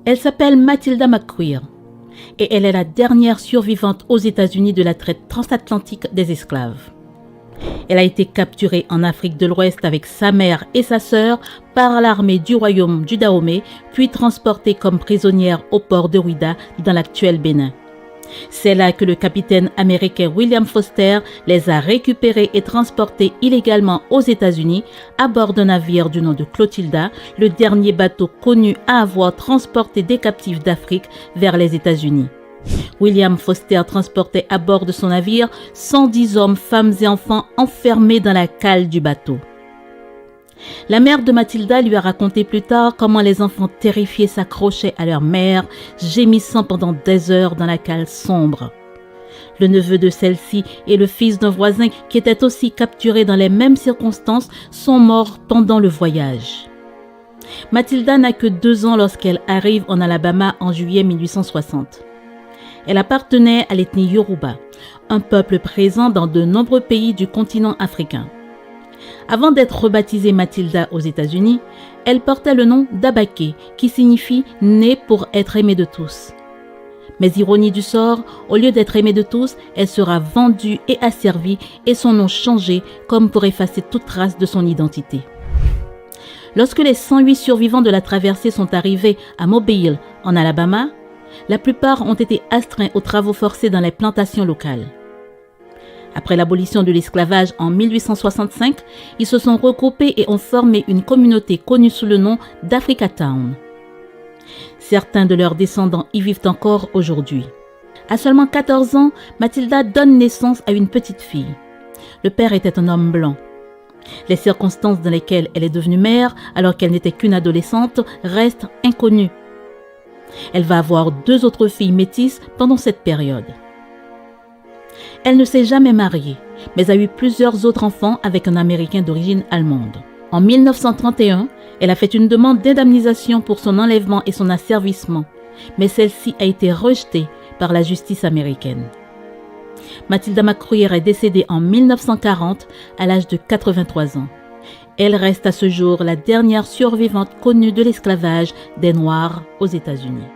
Elle s'appelle Matilda McQueer et elle est la dernière survivante aux États-Unis de la traite transatlantique des esclaves. Elle a été capturée en Afrique de l'Ouest avec sa mère et sa sœur par l'armée du royaume du Dahomey, puis transportée comme prisonnière au port de Ouidah dans l'actuel Bénin. C'est là que le capitaine américain William Foster les a récupérés et transportés illégalement aux États-Unis à bord d'un navire du nom de Clotilda, le dernier bateau connu à avoir transporté des captifs d'Afrique vers les États-Unis. William Foster transportait à bord de son navire 110 hommes, femmes et enfants enfermés dans la cale du bateau. La mère de Matilda lui a raconté plus tard comment les enfants terrifiés s'accrochaient à leur mère, gémissant pendant des heures dans la cale sombre. Le neveu de celle-ci et le fils d'un voisin qui était aussi capturé dans les mêmes circonstances sont morts pendant le voyage. Matilda n'a que 2 ans lorsqu'elle arrive en Alabama en juillet 1860. Elle appartenait à l'ethnie Yoruba, un peuple présent dans de nombreux pays du continent africain. Avant d'être rebaptisée Matilda aux États-Unis, elle portait le nom d'Abaké, qui signifie « née pour être aimée de tous ». Mais ironie du sort, au lieu d'être aimée de tous, elle sera vendue et asservie et son nom changé comme pour effacer toute trace de son identité. Lorsque les 108 survivants de la traversée sont arrivés à Mobile, en Alabama, la plupart ont été astreints aux travaux forcés dans les plantations locales. Après l'abolition de l'esclavage en 1865, ils se sont regroupés et ont formé une communauté connue sous le nom d'Africatown. Certains de leurs descendants y vivent encore aujourd'hui. À seulement 14 ans, Matilda donne naissance à une petite fille. Le père était un homme blanc. Les circonstances dans lesquelles elle est devenue mère, alors qu'elle n'était qu'une adolescente, restent inconnues. Elle va avoir 2 autres filles métisses pendant cette période. Elle ne s'est jamais mariée, mais a eu plusieurs autres enfants avec un Américain d'origine allemande. En 1931, elle a fait une demande d'indemnisation pour son enlèvement et son asservissement, mais celle-ci a été rejetée par la justice américaine. Matilda McQueer est décédée en 1940 à l'âge de 83 ans. Elle reste à ce jour la dernière survivante connue de l'esclavage des Noirs aux États-Unis.